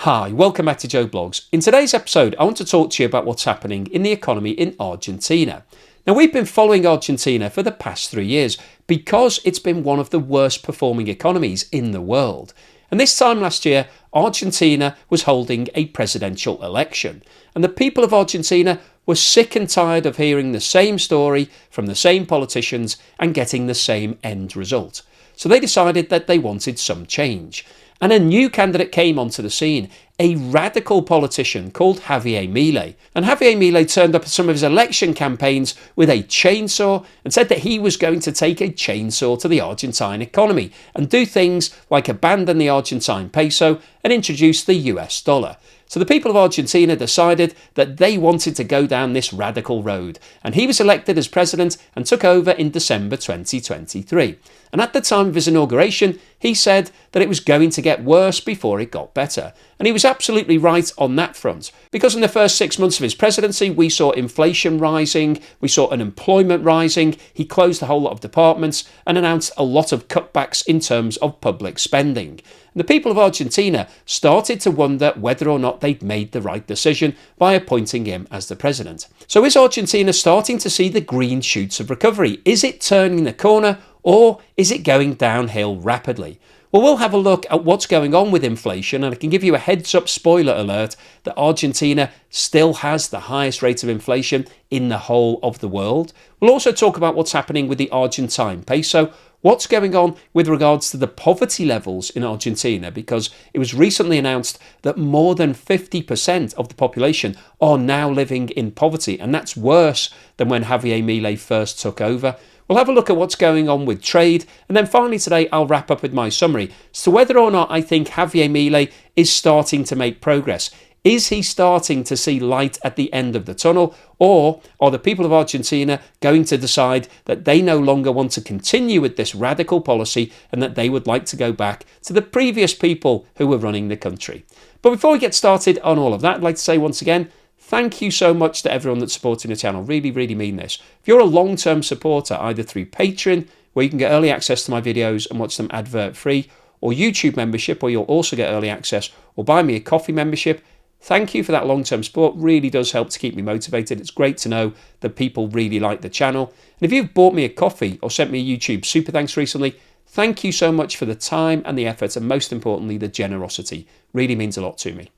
Hi, welcome back to Joe Blogs. In today's episode, I want to talk to you about what's happening in the economy in Argentina. Now, we've been following Argentina for the past 3 years because it's been one of the worst performing economies in the world. And this time last year, Argentina was holding a presidential election. And the people of Argentina were sick and tired of hearing the same story from the same politicians and getting the same end result. So they decided that they wanted some change. And a new candidate came onto the scene, a radical politician called Javier Milei. And Javier Milei turned up at some of his election campaigns with a chainsaw and said that he was going to take a chainsaw to the Argentine economy and do things like abandon the Argentine peso and introduce the US dollar. So the people of Argentina decided that they wanted to go down this radical road, and he was elected as president and took over in December 2023. And at the time of his inauguration, he said that it was going to get worse before it got better. And he was absolutely right on that front, because in the first 6 months of his presidency, we saw inflation rising, we saw unemployment rising, he closed a whole lot of departments and announced a lot of cutbacks in terms of public spending. And the people of Argentina started to wonder whether or not they'd made the right decision by appointing him as the president. So is Argentina starting to see the green shoots of recovery? Is it turning the corner, or is it going downhill rapidly? Well, we'll have a look at what's going on with inflation, and I can give you a heads up spoiler alert that Argentina still has the highest rate of inflation in the whole of the world. We'll also talk about what's happening with the Argentine peso, what's going on with regards to the poverty levels in Argentina, because it was recently announced that more than 50% of the population are now living in poverty, and that's worse than when Javier Milei first took over. We'll have a look at what's going on with trade, and then finally today I'll wrap up with my summary as to whether or not I think Javier Milei is starting to make progress. Is he starting to see light at the end of the tunnel, or are the people of Argentina going to decide that they no longer want to continue with this radical policy and that they would like to go back to the previous people who were running the country? But before we get started on all of that, I'd like to say once again, thank you so much to everyone that's supporting the channel. Really, really mean this. If you're a long-term supporter, either through Patreon, where you can get early access to my videos and watch them advert-free, or YouTube membership, where you'll also get early access, or buy me a coffee membership, thank you for that long-term support. Really does help to keep me motivated. It's great to know that people really like the channel. And if you've bought me a coffee or sent me a YouTube super thanks recently, thank you so much for the time and the effort, and most importantly, the generosity. Really means a lot to me.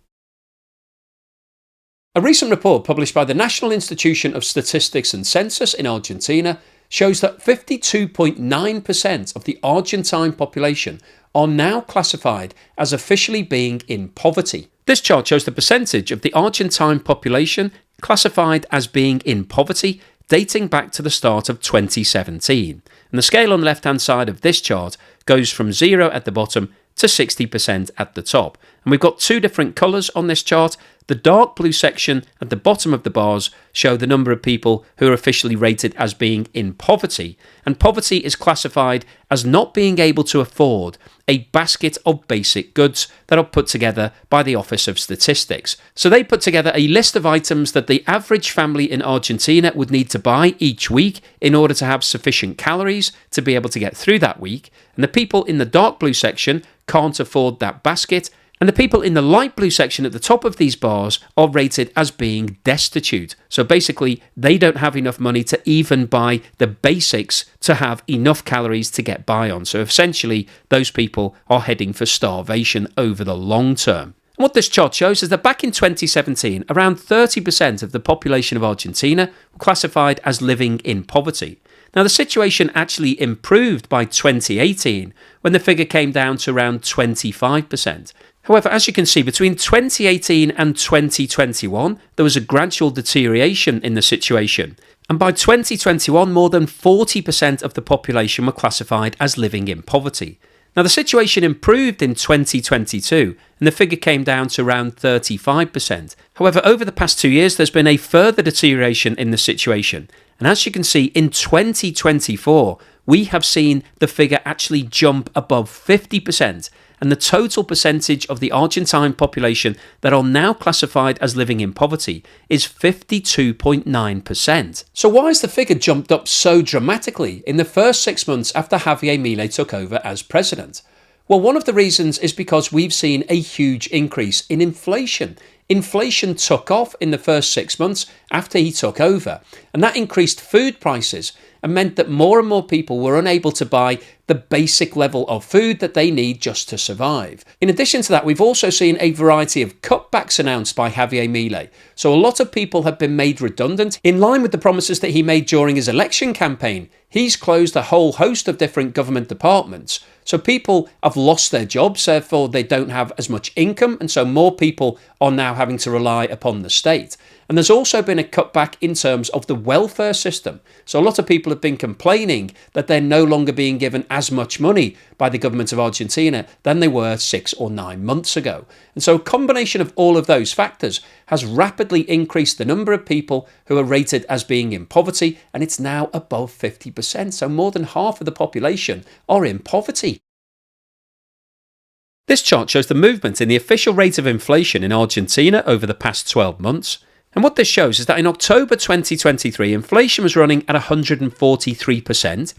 A recent report published by the National Institution of Statistics and Census in Argentina shows that 52.9% of the Argentine population are now classified as officially being in poverty. This chart shows the percentage of the Argentine population classified as being in poverty dating back to the start of 2017. And the scale on the left-hand side of this chart goes from 0 at the bottom to 60% at the top. And we've got two different colours on this chart. The dark blue section at the bottom of the bars show the number of people who are officially rated as being in poverty. And poverty is classified as not being able to afford a basket of basic goods that are put together by the Office of Statistics. So they put together a list of items that the average family in Argentina would need to buy each week in order to have sufficient calories to be able to get through that week. And the people in the dark blue section can't afford that basket. And the people in the light blue section at the top of these bars are rated as being destitute. So basically, they don't have enough money to even buy the basics to have enough calories to get by on. So essentially, those people are heading for starvation over the long term. And what this chart shows is that back in 2017, around 30% of the population of Argentina were classified as living in poverty. Now, the situation actually improved by 2018, when the figure came down to around 25%. However, as you can see, between 2018 and 2021, there was a gradual deterioration in the situation. And by 2021, more than 40% of the population were classified as living in poverty. Now, the situation improved in 2022, and the figure came down to around 35%. However, over the past 2 years, there's been a further deterioration in the situation. And as you can see, in 2024, we have seen the figure actually jump above 50%. And the total percentage of the Argentine population that are now classified as living in poverty is 52.9%. So why has the figure jumped up so dramatically in the first 6 months after Javier Milei took over as president? Well, one of the reasons is because we've seen a huge increase in inflation. Inflation took off in the first 6 months after he took over, and that increased food prices and meant that more and more people were unable to buy the basic level of food that they need just to survive. In addition to that, we've also seen a variety of cutbacks announced by Javier Milei. So a lot of people have been made redundant in line with the promises that he made during his election campaign. He's closed a whole host of different government departments. So people have lost their jobs, therefore they don't have as much income, and so more people are now having to rely upon the state. And there's also been a cutback in terms of the welfare system. So a lot of people have been complaining that they're no longer being given as much money by the government of Argentina than they were 6 or 9 months ago. And so a combination of all of those factors has rapidly increased the number of people who are rated as being in poverty, and it's now above 50%. So more than half of the population are in poverty. This chart shows the movement in the official rate of inflation in Argentina over the past 12 months. And what this shows is that in October 2023, inflation was running at 143%.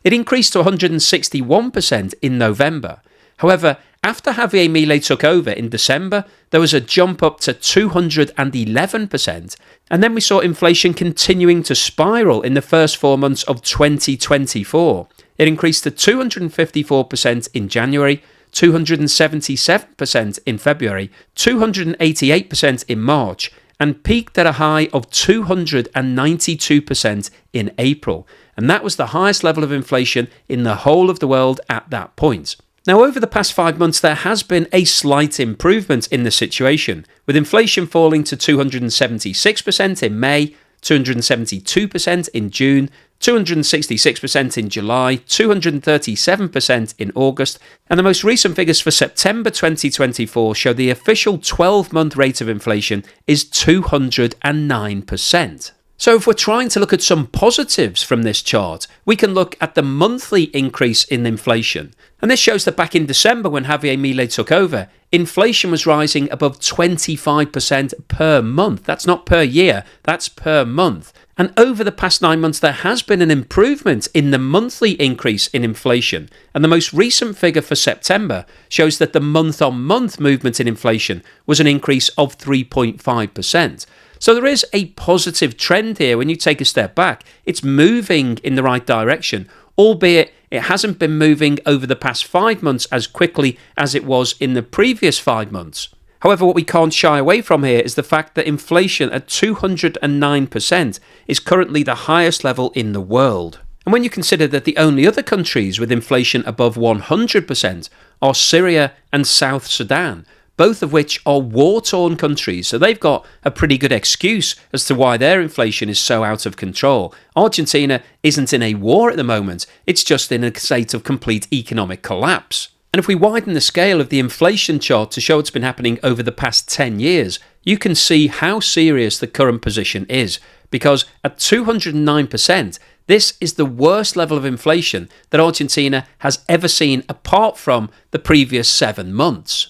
It increased to 161% in November. However, after Javier Milei took over in December, there was a jump up to 211%. And then we saw inflation continuing to spiral in the first 4 months of 2024. It increased to 254% in January, 277% in February, 288% in March, and peaked at a high of 292% in April. And that was the highest level of inflation in the whole of the world at that point. Now, over the past 5 months, there has been a slight improvement in the situation, with inflation falling to 276% in May, 272% in June, 266% in July, 237% in August, and the most recent figures for September 2024 show the official 12-month rate of inflation is 209%. So if we're trying to look at some positives from this chart, we can look at the monthly increase in inflation. And this shows that back in December, when Javier Milei took over, inflation was rising above 25% per month. That's not per year, that's per month. And over the past 9 months, there has been an improvement in the monthly increase in inflation. And the most recent figure for September shows that the month-on-month movement in inflation was an increase of 3.5%. So there is a positive trend here when you take a step back. It's moving in the right direction, albeit it hasn't been moving over the past 5 months as quickly as it was in the previous 5 months. However, what we can't shy away from here is the fact that inflation at 209% is currently the highest level in the world. And when you consider that the only other countries with inflation above 100% are Syria and South Sudan, both of which are war-torn countries, so they've got a pretty good excuse as to why their inflation is so out of control. Argentina isn't in a war at the moment, it's just in a state of complete economic collapse. And if we widen the scale of the inflation chart to show what's been happening over the past 10 years, you can see how serious the current position is, because at 209%, this is the worst level of inflation that Argentina has ever seen apart from the previous 7 months.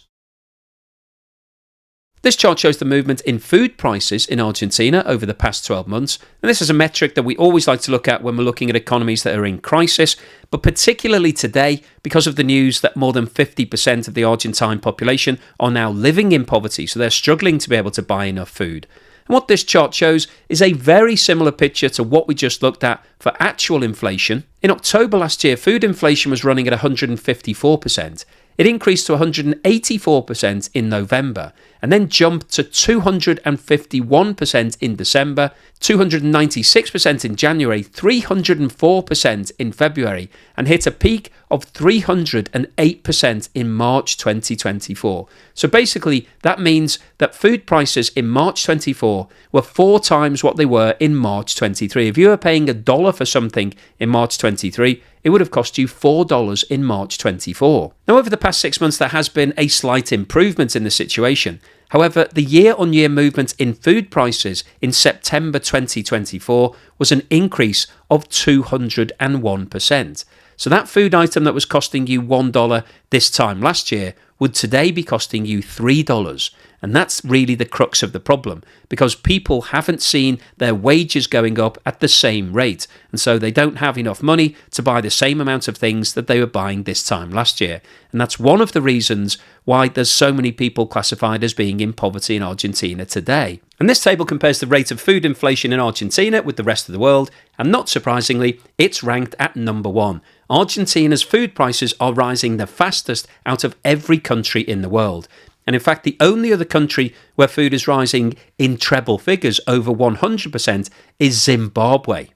This chart shows the movement in food prices in Argentina over the past 12 months, and this is a metric that we always like to look at when we're looking at economies that are in crisis, but particularly today because of the news that more than 50% of the Argentine population are now living in poverty, so they're struggling to be able to buy enough food. And what this chart shows is a very similar picture to what we just looked at for actual inflation. In October last year, food inflation was running at 154%. It increased to 184% in November, and then jumped to 251% in December, 296% in January, 304% in February, and hit a peak of 308% in March 2024. So basically, that means that food prices in March 24 were 4 times what they were in March 23. If you were paying $1 for something in March 23, it would have cost you $4 in March 24. Now, over the past 6 months, there has been a slight improvement in the situation. However, the year-on-year movement in food prices in September 2024 was an increase of 201%. So that food item that was costing you $1 this time last year would today be costing you $3. And that's really the crux of the problem, because people haven't seen their wages going up at the same rate. And so they don't have enough money to buy the same amount of things that they were buying this time last year. And that's one of the reasons why there's so many people classified as being in poverty in Argentina today. And this table compares the rate of food inflation in Argentina with the rest of the world. And not surprisingly, it's ranked at number 1. Argentina's food prices are rising the fastest out of every country in the world. And in fact, the only other country where food is rising in treble figures, over 100%, is Zimbabwe.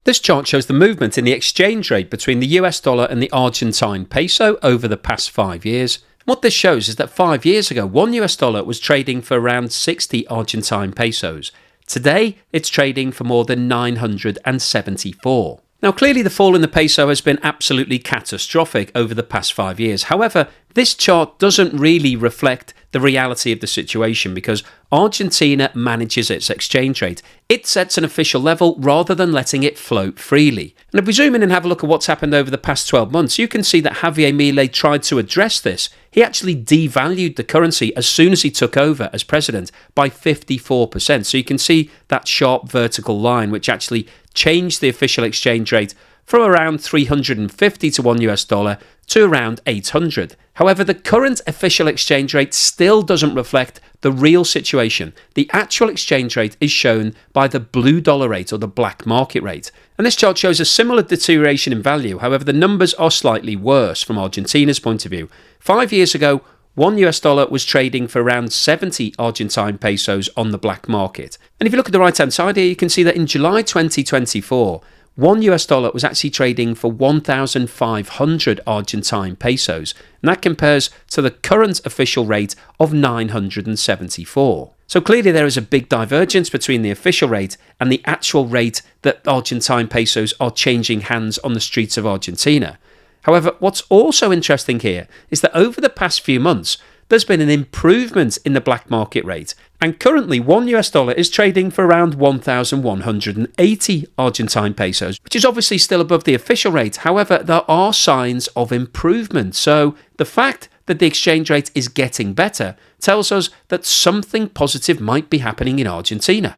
This chart shows the movement in the exchange rate between the US dollar and the Argentine peso over the past 5 years. What this shows is that 5 years ago, one US dollar was trading for around 60 Argentine pesos. Today, it's trading for more than 974. Now, clearly the fall in the peso has been absolutely catastrophic over the past 5 years. However, this chart doesn't really reflect the reality of the situation, because Argentina manages its exchange rate. It sets an official level rather than letting it float freely. And if we zoom in and have a look at what's happened over the past 12 months, you can see that Javier Milei tried to address this. He actually devalued the currency as soon as he took over as president by 54%. So you can see that sharp vertical line, which actually changed the official exchange rate from around 350 to one US dollar to around 800. However, the current official exchange rate still doesn't reflect the real situation. The actual exchange rate is shown by the blue dollar rate, or the black market rate. And this chart shows a similar deterioration in value. However, the numbers are slightly worse from Argentina's point of view. 5 years ago, one US dollar was trading for around 70 Argentine pesos on the black market. And if you look at the right-hand side here, you can see that in July 2024, one US dollar was actually trading for 1,500 Argentine pesos. And that compares to the current official rate of 974. So clearly there is a big divergence between the official rate and the actual rate that Argentine pesos are changing hands on the streets of Argentina. However, what's also interesting here is that over the past few months, there's been an improvement in the black market rate, and currently one US dollar is trading for around 1,180 Argentine pesos, which is obviously still above the official rate. However, there are signs of improvement. So the fact that the exchange rate is getting better tells us that something positive might be happening in Argentina.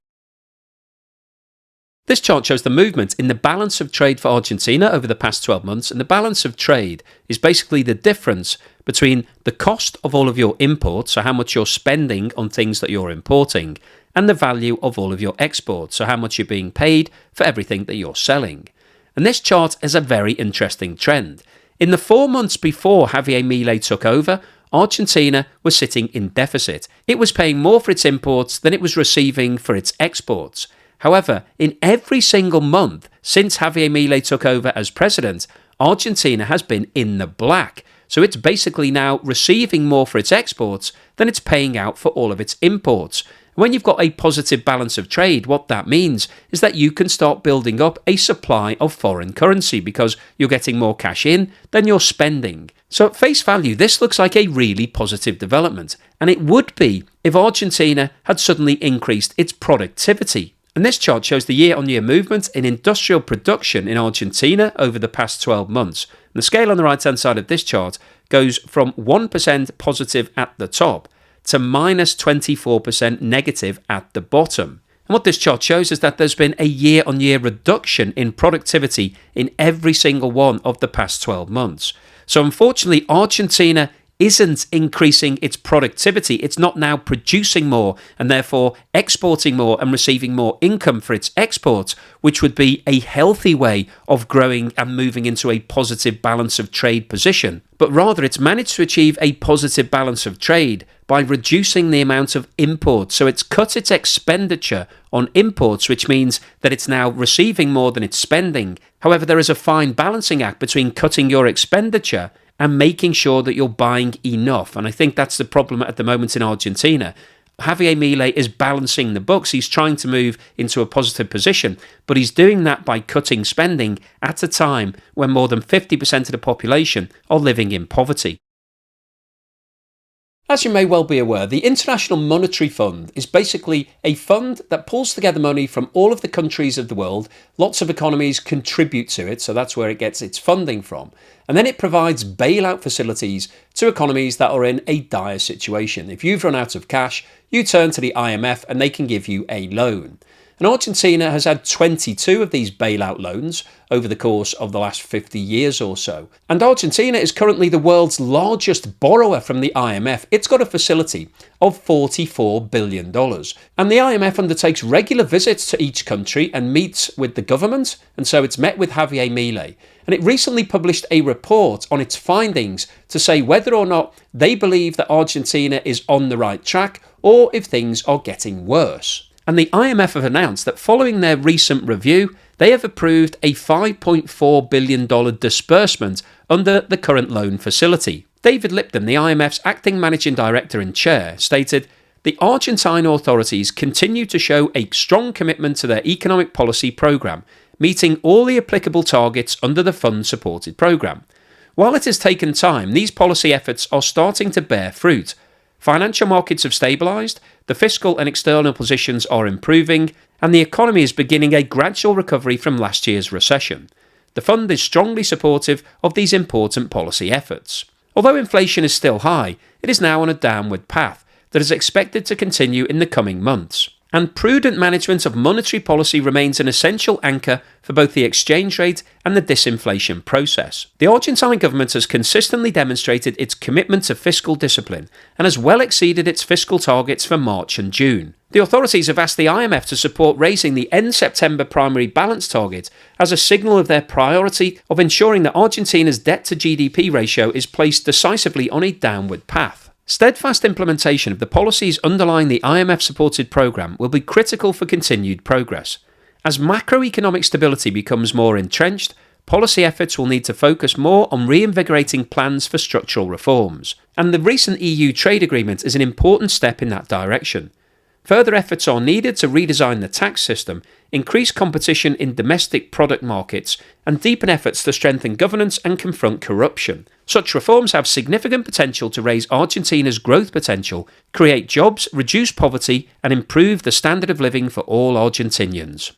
This chart shows the movement in the balance of trade for Argentina over the past 12 months, and the balance of trade is basically the difference between the cost of all of your imports, so how much you're spending on things that you're importing, and the value of all of your exports, so how much you're being paid for everything that you're selling. And this chart is a very interesting trend. In the 4 months before Javier Milei took over, Argentina was sitting in deficit. It was paying more for its imports than it was receiving for its exports. However, in every single month since Javier Milei took over as president, Argentina has been in the black. So it's basically now receiving more for its exports than it's paying out for all of its imports. When you've got a positive balance of trade, what that means is that you can start building up a supply of foreign currency because you're getting more cash in than you're spending. So at face value, this looks like a really positive development. And it would be if Argentina had suddenly increased its productivity. And this chart shows the year-on-year movement in industrial production in Argentina over the past 12 months. And the scale on the right-hand side of this chart goes from 1% positive at the top to minus 24% negative at the bottom. And what this chart shows is that there's been a year-on-year reduction in productivity in every single one of the past 12 months. So unfortunately, Argentina isn't increasing its productivity. It's not now producing more and therefore exporting more and receiving more income for its exports, which would be a healthy way of growing and moving into a positive balance of trade position. But rather, it's managed to achieve a positive balance of trade by reducing the amount of imports. So it's cut its expenditure on imports, which means that it's now receiving more than it's spending. However, there is a fine balancing act between cutting your expenditure and making sure that you're buying enough. And I think that's the problem at the moment in Argentina. Javier Milei is balancing the books. He's trying to move into a positive position, but he's doing that by cutting spending at a time when more than 50% of the population are living in poverty. As you may well be aware, the International Monetary Fund is basically a fund that pulls together money from all of the countries of the world. Lots of economies contribute to it, so that's where it gets its funding from. And then it provides bailout facilities to economies that are in a dire situation. If you've run out of cash, you turn to the IMF and they can give you a loan. And Argentina has had 22 of these bailout loans over the course of the last 50 years or so. And Argentina is currently the world's largest borrower from the IMF. It's got a facility of $44 billion. And the IMF undertakes regular visits to each country and meets with the government. And so it's met with Javier Milei. And it recently published a report on its findings to say whether or not they believe that Argentina is on the right track or if things are getting worse. And the IMF have announced that following their recent review, they have approved a $5.4 billion disbursement under the current loan facility. David Lipton, the IMF's acting managing director and chair, stated, "The Argentine authorities continue to show a strong commitment to their economic policy programme, meeting all the applicable targets under the fund-supported programme. While it has taken time, these policy efforts are starting to bear fruit. Financial markets have stabilised, the fiscal and external positions are improving, and the economy is beginning a gradual recovery from last year's recession. The fund is strongly supportive of these important policy efforts. Although inflation is still high, it is now on a downward path that is expected to continue in the coming months. And prudent management of monetary policy remains an essential anchor for both the exchange rate and the disinflation process. The Argentine government has consistently demonstrated its commitment to fiscal discipline and has well exceeded its fiscal targets for March and June. The authorities have asked the IMF to support raising the end September primary balance target as a signal of their priority of ensuring that Argentina's debt to GDP ratio is placed decisively on a downward path. Steadfast implementation of the policies underlying the IMF-supported programme will be critical for continued progress. As macroeconomic stability becomes more entrenched, policy efforts will need to focus more on reinvigorating plans for structural reforms. And the recent EU trade agreement is an important step in that direction. Further efforts are needed to redesign the tax system, increase competition in domestic product markets, and deepen efforts to strengthen governance and confront corruption. Such reforms have significant potential to raise Argentina's growth potential, create jobs, reduce poverty, and improve the standard of living for all Argentinians.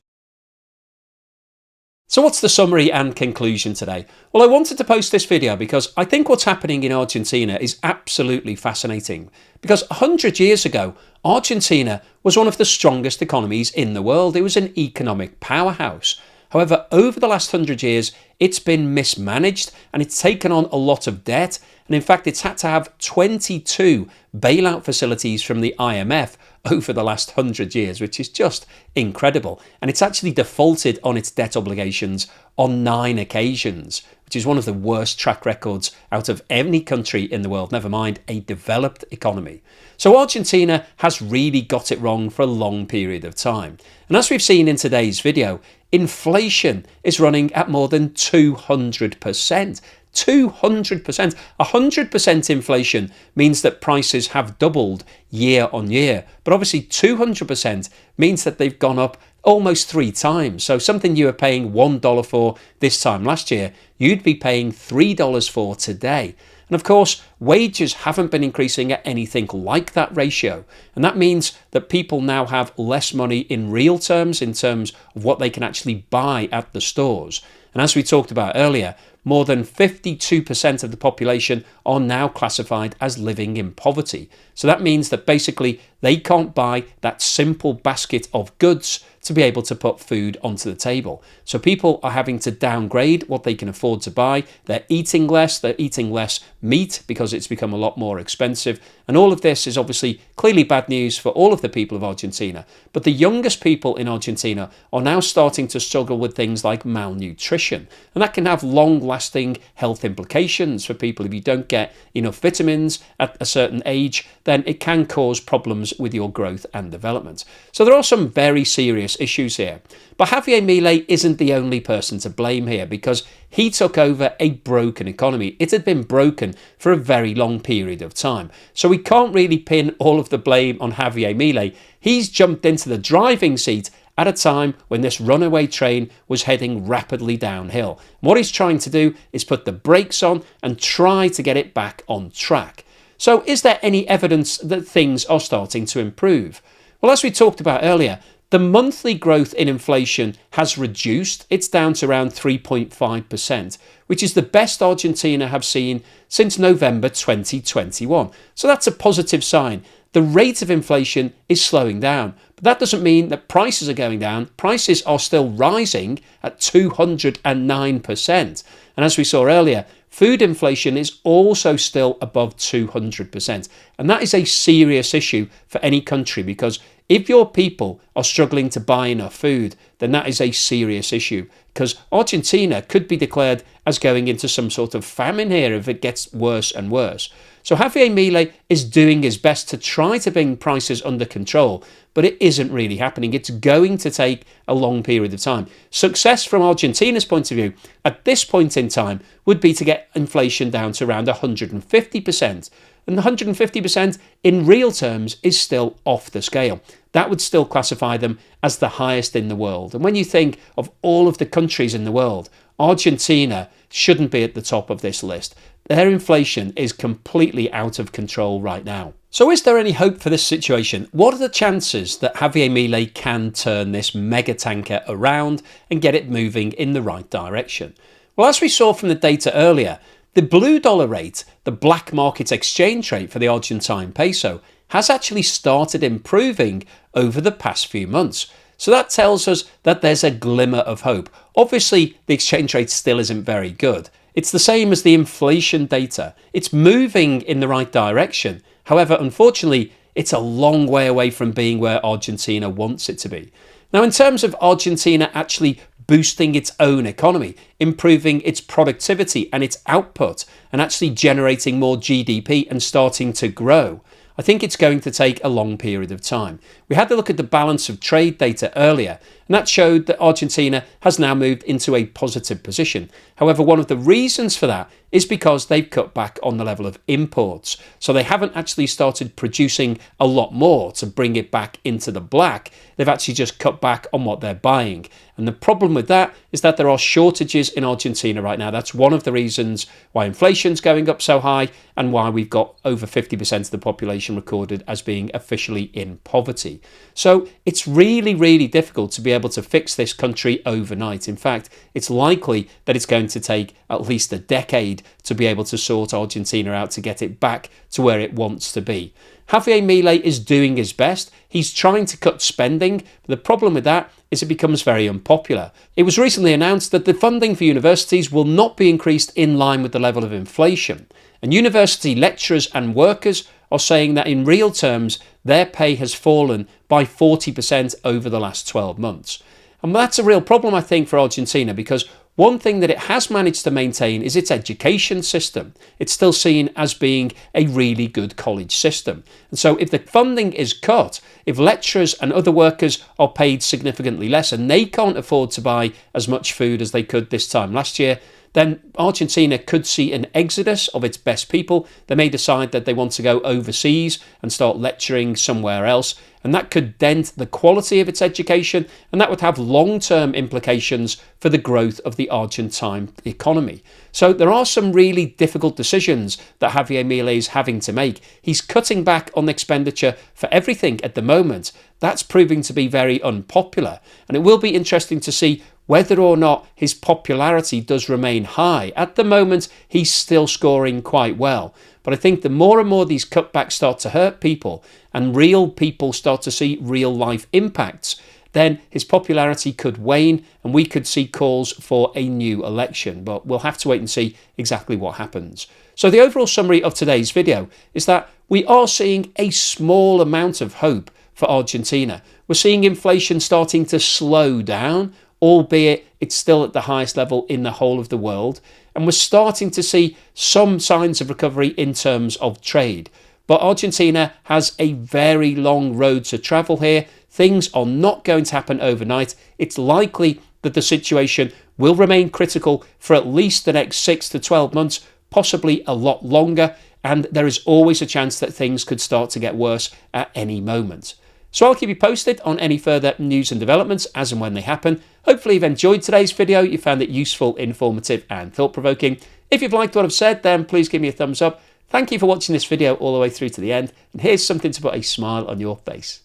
So what's the summary and conclusion today? Well, I wanted to post this video because I think what's happening in Argentina is absolutely fascinating. Because 100 years ago, Argentina was one of the strongest economies in the world. It was an economic powerhouse. However, over the last 100 years, it's been mismanaged and it's taken on a lot of debt. And in fact, it's had to have 22 bailout facilities from the IMF over the last 100 years, which is just incredible. And it's actually defaulted on its debt obligations on 9 occasions, which is one of the worst track records out of any country in the world, never mind a developed economy. So Argentina has really got it wrong for a long period of time. And as we've seen in today's video, inflation is running at more than 200%. 200%. 100% inflation means that prices have doubled year on year. But obviously 200% means that they've gone up almost 3 times. So something you were paying $1 for this time last year, you'd be paying $3 for today. And of course, wages haven't been increasing at anything like that ratio. And that means that people now have less money in real terms, in terms of what they can actually buy at the stores. And as we talked about earlier, more than 52% of the population are now classified as living in poverty. So that means that basically they can't buy that simple basket of goods to be able to put food onto the table. So people are having to downgrade what they can afford to buy. They're eating less meat because it's become a lot more expensive. And all of this is obviously clearly bad news for all of the people of Argentina. But the youngest people in Argentina are now starting to struggle with things like malnutrition. And that can have long-lasting health implications for people. If you don't get enough vitamins at a certain age, then it can cause problems with your growth and development. So there are some very serious issues here. But Javier Milei isn't the only person to blame here, because he took over a broken economy. It had been broken for a very long period of time. So we can't really pin all of the blame on Javier Milei. He's jumped into the driving seat at a time when this runaway train was heading rapidly downhill. What he's trying to do is put the brakes on and try to get it back on track. So is there any evidence that things are starting to improve? Well, as we talked about earlier, the monthly growth in inflation has reduced. It's down to around 3.5%, which is the best Argentina have seen since November 2021. So that's a positive sign. The rate of inflation is slowing down, but that doesn't mean that prices are going down. Prices are still rising at 209%. And as we saw earlier, food inflation is also still above 200%. And that is a serious issue for any country, because if your people are struggling to buy enough food, then that is a serious issue, because Argentina could be declared as going into some sort of famine here if it gets worse and worse. So Javier Milei is doing his best to try to bring prices under control, but it isn't really happening. It's going to take a long period of time. Success from Argentina's point of view at this point in time would be to get inflation down to around 150%. And 150% in real terms is still off the scale. That would still classify them as the highest in the world. And when you think of all of the countries in the world, Argentina shouldn't be at the top of this list. Their inflation is completely out of control right now. So is there any hope for this situation? What are the chances that Javier Milei can turn this mega tanker around and get it moving in the right direction? Well, as we saw from the data earlier, the blue dollar rate, the black market exchange rate for the Argentine peso, has actually started improving over the past few months. So that tells us that there's a glimmer of hope. Obviously, the exchange rate still isn't very good. It's the same as the inflation data. It's moving in the right direction. However, unfortunately, it's a long way away from being where Argentina wants it to be. Now, in terms of Argentina actually boosting its own economy, improving its productivity and its output, and actually generating more GDP and starting to grow, I think it's going to take a long period of time. We had to look at the balance of trade data earlier, and that showed that Argentina has now moved into a positive position. However, one of the reasons for that is because they've cut back on the level of imports. So they haven't actually started producing a lot more to bring it back into the black. They've actually just cut back on what they're buying. And the problem with that is that there are shortages in Argentina right now. That's one of the reasons why inflation's going up so high and why we've got over 50% of the population recorded as being officially in poverty. So it's really, really difficult to be able to fix this country overnight. In fact, it's likely that it's going to take at least a decade to be able to sort Argentina out to get it back to where it wants to be. Javier Milei is doing his best. He's trying to cut spending, but the problem with that is it becomes very unpopular. It was recently announced that the funding for universities will not be increased in line with the level of inflation. And university lecturers and workers are saying that in real terms, their pay has fallen by 40% over the last 12 months. And that's a real problem, I think, for Argentina, because one thing that it has managed to maintain is its education system. It's still seen as being a really good college system. And so if the funding is cut, if lecturers and other workers are paid significantly less and they can't afford to buy as much food as they could this time last year, then Argentina could see an exodus of its best people. They may decide that they want to go overseas and start lecturing somewhere else, and that could dent the quality of its education, and that would have long-term implications for the growth of the Argentine economy. So there are some really difficult decisions that Javier Milei is having to make. He's cutting back on expenditure for everything at the moment. That's proving to be very unpopular, and it will be interesting to see whether or not his popularity does remain high. At the moment, he's still scoring quite well. But I think the more and more these cutbacks start to hurt people and real people start to see real life impacts, then his popularity could wane and we could see calls for a new election. But we'll have to wait and see exactly what happens. So the overall summary of today's video is that we are seeing a small amount of hope for Argentina. We're seeing inflation starting to slow down, albeit it's still at the highest level in the whole of the world. And we're starting to see some signs of recovery in terms of trade. But Argentina has a very long road to travel here. Things are not going to happen overnight. It's likely that the situation will remain critical for at least the next 6 to 12 months, possibly a lot longer. And there is always a chance that things could start to get worse at any moment. So I'll keep you posted on any further news and developments as and when they happen. Hopefully you've enjoyed today's video, you found it useful, informative and thought-provoking. If you've liked what I've said, then please give me a thumbs up. Thank you for watching this video all the way through to the end, and here's something to put a smile on your face.